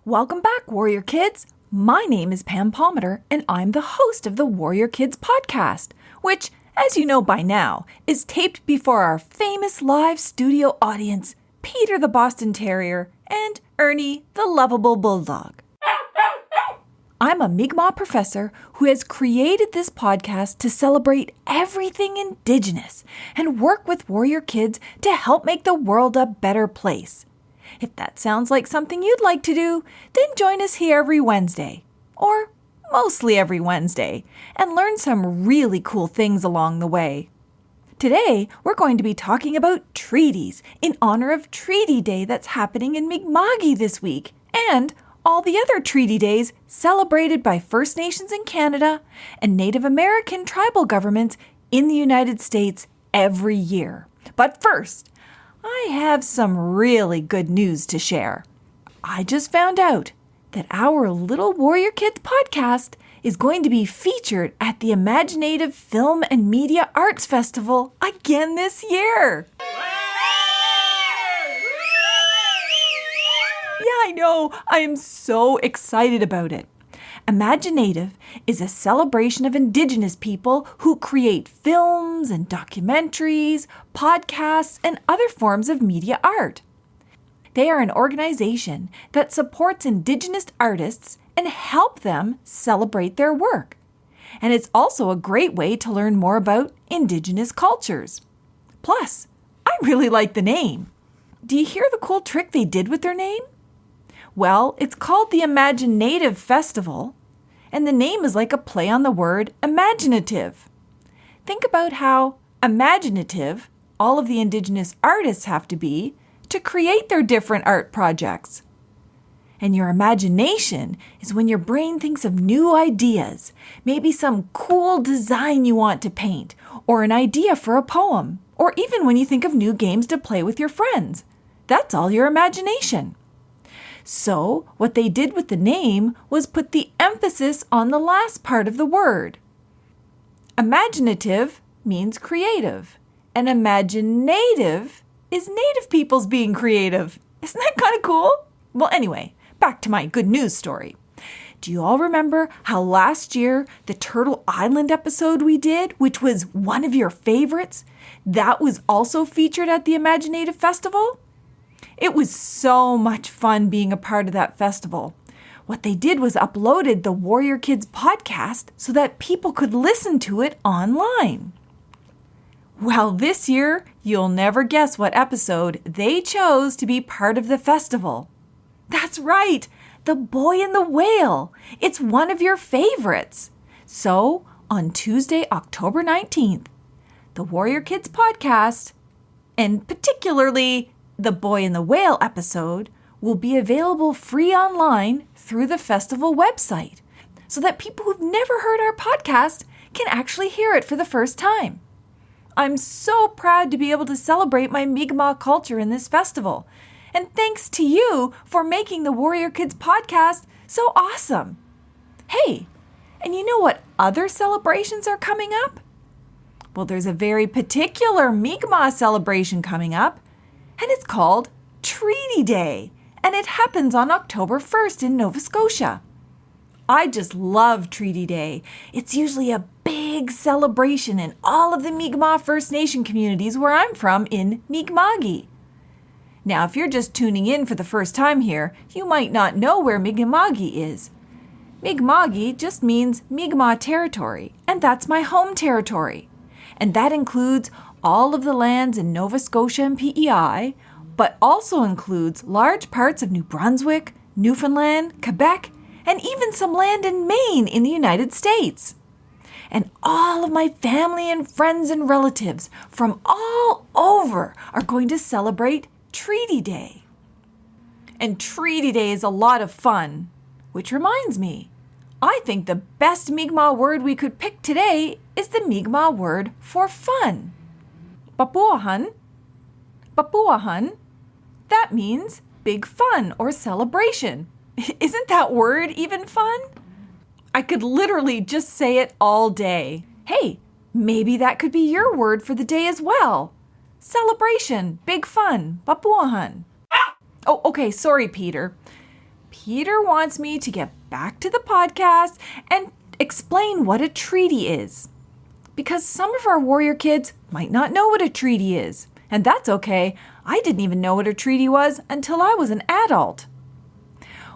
Welcome back, Warrior Kids. My name is Pam Palmater, and I'm the host of the Warrior Kids podcast, which, as you know by now, is taped before our famous live studio audience, Peter the Boston Terrier and Ernie the lovable Bulldog. I'm a Mi'kmaq professor who has created this podcast to celebrate everything Indigenous and work with Warrior Kids to help make the world a better place. If that sounds like something you'd like to do, then join us here every Wednesday, or mostly every Wednesday, and learn some really cool things along the way. Today, we're going to be talking about treaties in honor of Treaty Day that's happening in Mi'kmaq this week, and all the other treaty days celebrated by First Nations in Canada and Native American tribal governments in the United States every year. But first, I have some really good news to share. I just found out that our Little Warrior Kids podcast is going to be featured at the Imaginative Film and Media Arts Festival again this year. Yeah, I know. I am so excited about it. Imaginative is a celebration of Indigenous people who create films and documentaries, podcasts, and other forms of media art. They are an organization that supports Indigenous artists and help them celebrate their work. And it's also a great way to learn more about Indigenous cultures. Plus, I really like the name. Do you hear the cool trick they did with their name? Well, it's called the Imaginative Festival, and the name is like a play on the word imaginative. Think about how imaginative all of the Indigenous artists have to be to create their different art projects. And your imagination is when your brain thinks of new ideas, maybe some cool design you want to paint, or an idea for a poem, or even when you think of new games to play with your friends. That's all your imagination. So, what they did with the name was put the emphasis on the last part of the word. Imaginative means creative, and imaginative is Native peoples being creative. Isn't that kind of cool? Well, anyway, back to my good news story. Do you all remember how last year the Turtle Island episode we did, which was one of your favorites, that was also featured at the Imaginative Festival? It was so much fun being a part of that festival. What they did was uploaded the Warrior Kids podcast so that people could listen to it online. Well, this year, you'll never guess what episode they chose to be part of the festival. That's right, The Boy and the Whale. It's one of your favorites. So, on Tuesday, October 19th, the Warrior Kids podcast, and particularly The Boy and the Whale episode, will be available free online through the festival website so that people who've never heard our podcast can actually hear it for the first time. I'm so proud to be able to celebrate my Mi'kmaq culture in this festival. And thanks to you for making the Warrior Kids podcast so awesome. Hey, and you know what other celebrations are coming up? Well, there's a very particular Mi'kmaq celebration coming up, and it's called Treaty Day, and it happens on October 1st in Nova Scotia. I just love Treaty Day. It's usually a big celebration in all of the Mi'kmaq First Nation communities where I'm from in Mi'kmaq. Now, if you're just tuning in for the first time here, you might not know where Mi'kmaq is. Mi'kmaq just means Mi'kmaq territory, and that's my home territory. And that includes all of the lands in Nova Scotia and PEI, but also includes large parts of New Brunswick, Newfoundland, Quebec, and even some land in Maine in the United States. And all of my family and friends and relatives from all over are going to celebrate Treaty Day. And Treaty Day is a lot of fun, which reminds me, I think the best Mi'kmaq word we could pick today is the Mi'kmaq word for fun. Papuahan. Papuahan. That means big fun or celebration. Isn't that word even fun? I could literally just say it all day. Hey, maybe that could be your word for the day as well. Celebration, big fun, papuahan. Oh, okay, sorry, Peter. Peter wants me to get back to the podcast and explain what a treaty is. Because some of our warrior kids might not know what a treaty is. And that's okay. I didn't even know what a treaty was until I was an adult.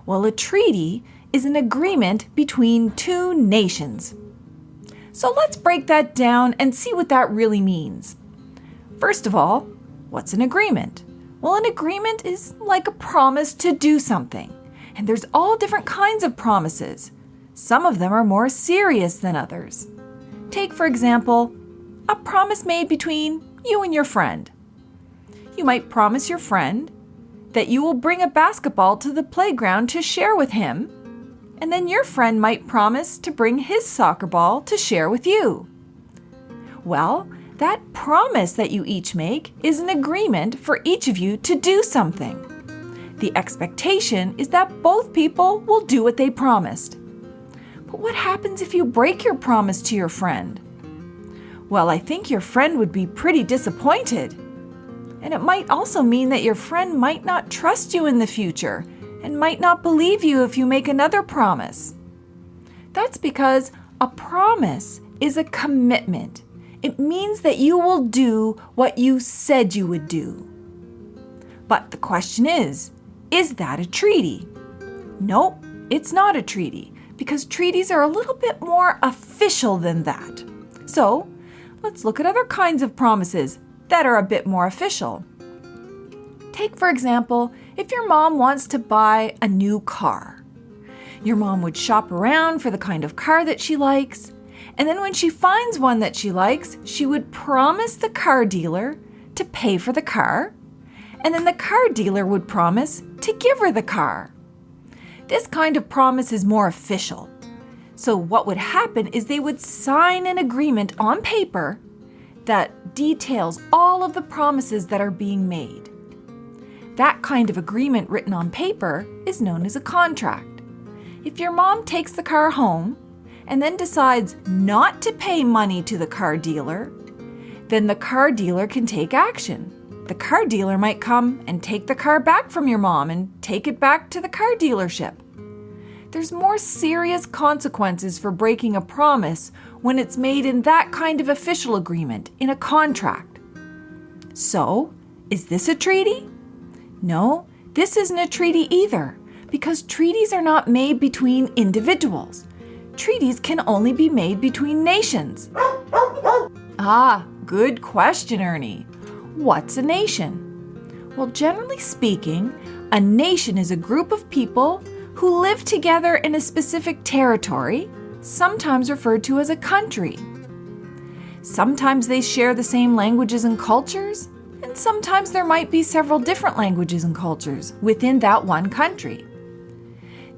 Well, a treaty is an agreement between two nations. So let's break that down and see what that really means. First of all, what's an agreement? Well, an agreement is like a promise to do something. And there's all different kinds of promises. Some of them are more serious than others. Take, for example, a promise made between you and your friend. You might promise your friend that you will bring a basketball to the playground to share with him, and then your friend might promise to bring his soccer ball to share with you. Well, that promise that you each make is an agreement for each of you to do something. The expectation is that both people will do what they promised. But what happens if you break your promise to your friend? Well, I think your friend would be pretty disappointed. And it might also mean that your friend might not trust you in the future and might not believe you if you make another promise. That's because a promise is a commitment. It means that you will do what you said you would do. But the question is that a treaty? Nope, it's not a treaty, because treaties are a little bit more official than that. So, let's look at other kinds of promises that are a bit more official. Take, for example, if your mom wants to buy a new car. Your mom would shop around for the kind of car that she likes, and then when she finds one that she likes, she would promise the car dealer to pay for the car, and then the car dealer would promise to give her the car. This kind of promise is more official. So what would happen is they would sign an agreement on paper that details all of the promises that are being made. That kind of agreement written on paper is known as a contract. If your mom takes the car home and then decides not to pay money to the car dealer, then the car dealer can take action. The car dealer might come and take the car back from your mom and take it back to the car dealership. There's more serious consequences for breaking a promise when it's made in that kind of official agreement, in a contract. So, is this a treaty? No, this isn't a treaty either, because treaties are not made between individuals. Treaties can only be made between nations. Ah, good question, Ernie. What's a nation? Well, generally speaking, a nation is a group of people who live together in a specific territory, sometimes referred to as a country. Sometimes they share the same languages and cultures, and sometimes there might be several different languages and cultures within that one country.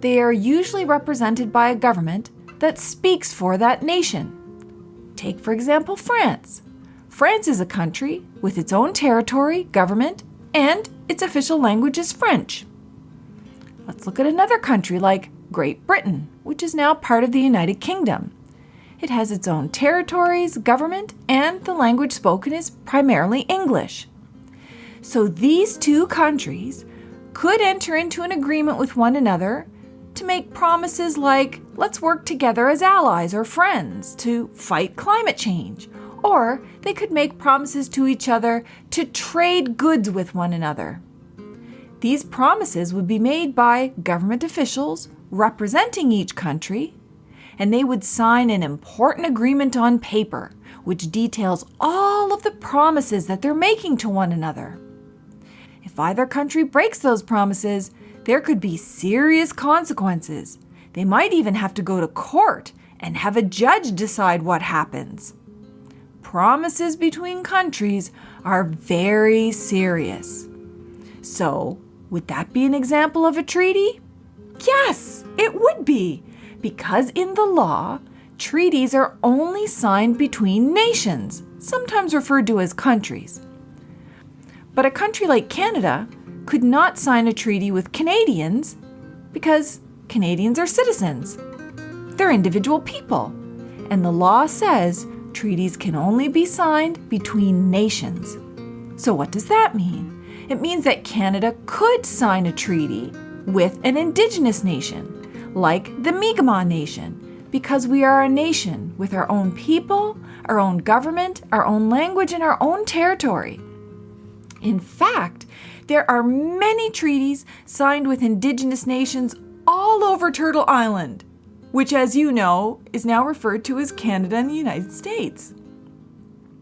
They are usually represented by a government that speaks for that nation. Take, for example, France. France is a country with its own territory, government, and its official language is French. Let's look at another country like Great Britain, which is now part of the United Kingdom. It has its own territories, government, and the language spoken is primarily English. So these two countries could enter into an agreement with one another to make promises like, let's work together as allies or friends to fight climate change. Or they could make promises to each other to trade goods with one another. These promises would be made by government officials representing each country, and they would sign an important agreement on paper, which details all of the promises that they're making to one another. If either country breaks those promises, there could be serious consequences. They might even have to go to court and have a judge decide what happens. Promises between countries are very serious. So, would that be an example of a treaty? Yes, it would be, because in the law, treaties are only signed between nations, sometimes referred to as countries. But a country like Canada could not sign a treaty with Canadians because Canadians are citizens. They're individual people, and the law says treaties can only be signed between nations. So what does that mean? It means that Canada could sign a treaty with an indigenous nation, like the Mi'kmaq Nation, because we are a nation with our own people, our own government, our own language, and our own territory. In fact, there are many treaties signed with indigenous nations all over Turtle Island, which, as you know, is now referred to as Canada and the United States.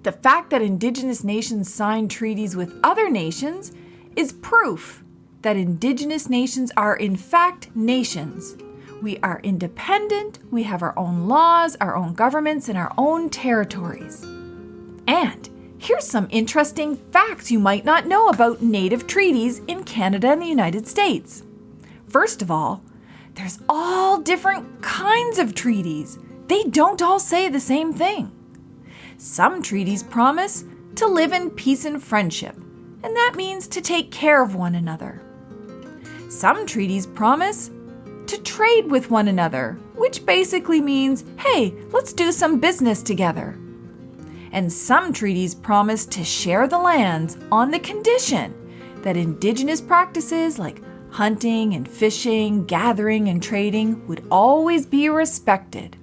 The fact that indigenous nations sign treaties with other nations is proof that indigenous nations are in fact nations. We are independent, we have our own laws, our own governments, and our own territories. And here's some interesting facts you might not know about native treaties in Canada and the United States. First of all, there's all different kinds of treaties. They don't all say the same thing. Some treaties promise to live in peace and friendship, and that means to take care of one another. Some treaties promise to trade with one another, which basically means, hey, let's do some business together. And some treaties promise to share the lands on the condition that indigenous practices like hunting and fishing, gathering and trading would always be respected.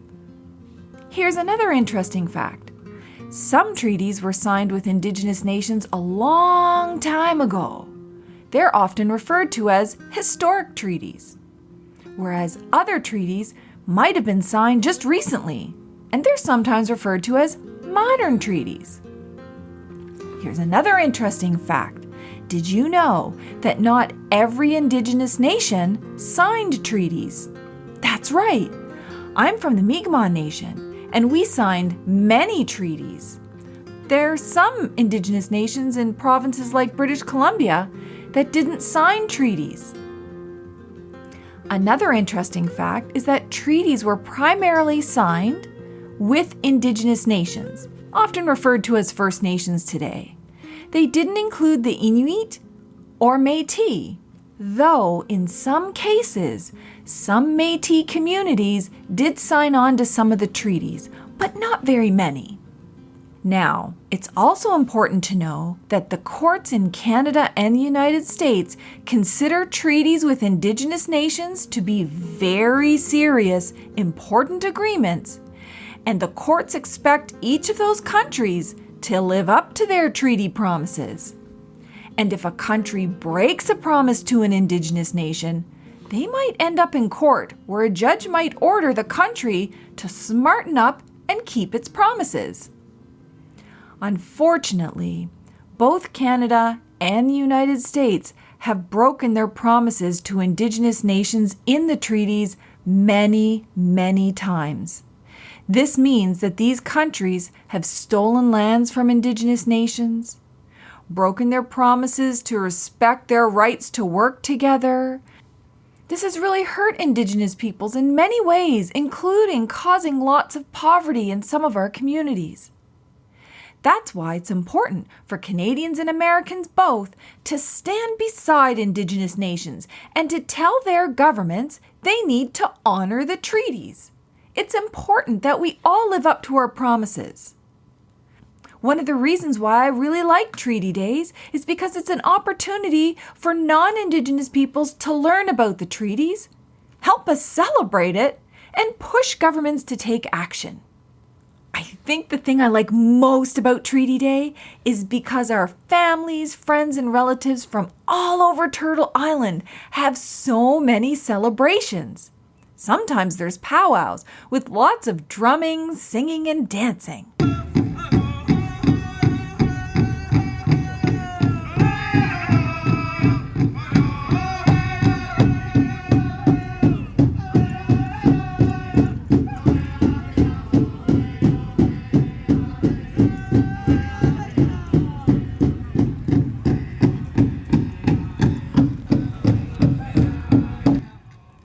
Here's another interesting fact. Some treaties were signed with indigenous nations a long time ago. They're often referred to as historic treaties, whereas other treaties might have been signed just recently, and they're sometimes referred to as modern treaties. Here's another interesting fact. Did you know that not every indigenous nation signed treaties? That's right. I'm from the Mi'kmaq Nation, and we signed many treaties. There are some indigenous nations in provinces like British Columbia that didn't sign treaties. Another interesting fact is that treaties were primarily signed with indigenous nations, often referred to as First Nations today. They didn't include the Inuit or Métis, though in some cases, some Métis communities did sign on to some of the treaties, but not very many. Now, it's also important to know that the courts in Canada and the United States consider treaties with Indigenous nations to be very serious, important agreements, and the courts expect each of those countries to live up to their treaty promises. And if a country breaks a promise to an Indigenous nation, they might end up in court where a judge might order the country to smarten up and keep its promises. Unfortunately, both Canada and the United States have broken their promises to Indigenous nations in the treaties many, many times. This means that these countries have stolen lands from Indigenous nations, broken their promises to respect their rights to work together. This has really hurt Indigenous peoples in many ways, including causing lots of poverty in some of our communities. That's why it's important for Canadians and Americans both to stand beside Indigenous nations and to tell their governments they need to honor the treaties. It's important that we all live up to our promises. One of the reasons why I really like Treaty Days is because it's an opportunity for non-Indigenous peoples to learn about the treaties, help us celebrate it, and push governments to take action. I think the thing I like most about Treaty Day is because our families, friends, and relatives from all over Turtle Island have so many celebrations. Sometimes there's powwows with lots of drumming, singing, and dancing.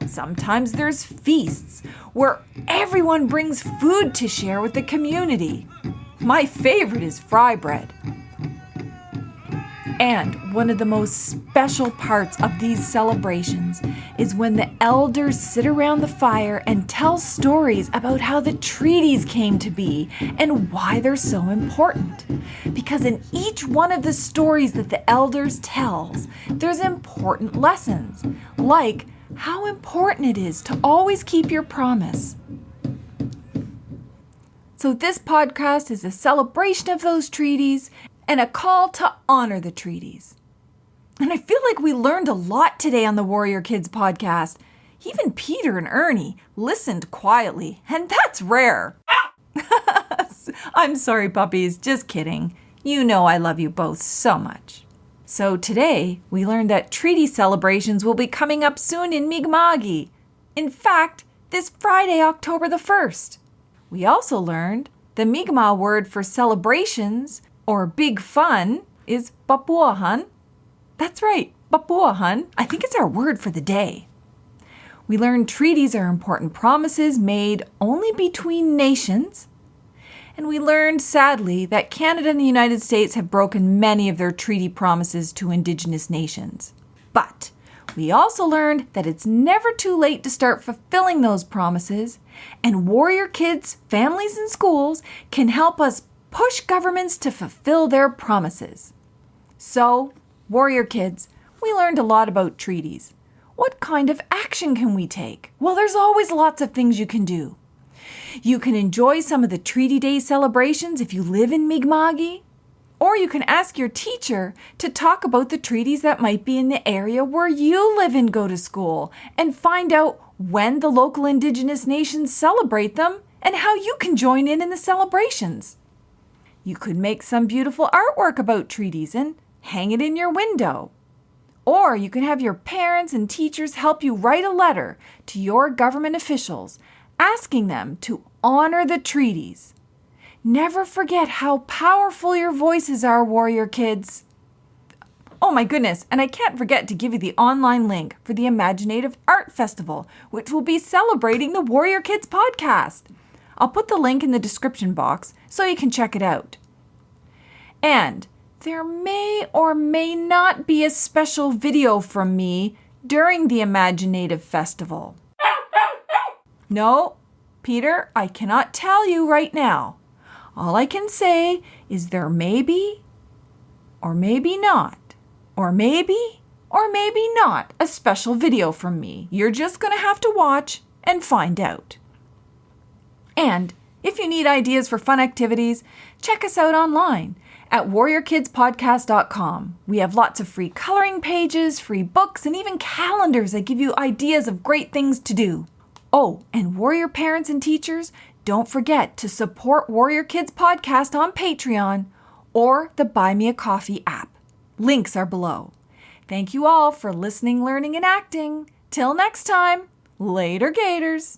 Sometimes there's feasts where everyone brings food to share with the community. My favorite is fry bread. And one of the most special parts of these celebrations is when the elders sit around the fire and tell stories about how the treaties came to be and why they're so important. Because in each one of the stories that the elders tells, there's important lessons, like how important it is to always keep your promise. So this podcast is a celebration of those treaties and a call to honor the treaties. And I feel like we learned a lot today on the Warrior Kids podcast. Even Peter and Ernie listened quietly, and that's rare. I'm sorry, puppies, just kidding. You know I love you both so much. So today, we learned that treaty celebrations will be coming up soon in Mi'kma'ki. In fact, this Friday, October the 1st. We also learned the Mi'kmaq word for celebrations or big fun is Papuahan. That's right, Papuahan. I think it's our word for the day. We learned treaties are important promises made only between nations. And we learned, sadly, that Canada and the United States have broken many of their treaty promises to Indigenous nations. But we also learned that it's never too late to start fulfilling those promises, and Warrior Kids, families, and schools can help us push governments to fulfill their promises. So, Warrior Kids, we learned a lot about treaties. What kind of action can we take? Well, there's always lots of things you can do. You can enjoy some of the Treaty Day celebrations if you live in Mi'kma'ki. Or you can ask your teacher to talk about the treaties that might be in the area where you live and go to school and find out when the local Indigenous nations celebrate them and how you can join in the celebrations. You could make some beautiful artwork about treaties and hang it in your window. Or you can have your parents and teachers help you write a letter to your government officials asking them to honor the treaties. Never forget how powerful your voices are, Warrior Kids. Oh my goodness, and I can't forget to give you the online link for the Imaginative Art Festival, which will be celebrating the Warrior Kids podcast. I'll put the link in the description box so you can check it out. And there may or may not be a special video from me during the Imaginative Festival. No, Peter, I cannot tell you right now. All I can say is there may be, or maybe not, or maybe not a special video from me. You're just going to have to watch and find out. And if you need ideas for fun activities, check us out online at warriorkidspodcast.com. We have lots of free coloring pages, free books, and even calendars that give you ideas of great things to do. Oh, and Warrior parents and teachers, don't forget to support Warrior Kids Podcast on Patreon or the Buy Me a Coffee app. Links are below. Thank you all for listening, learning, and acting. Till next time, later, Gators.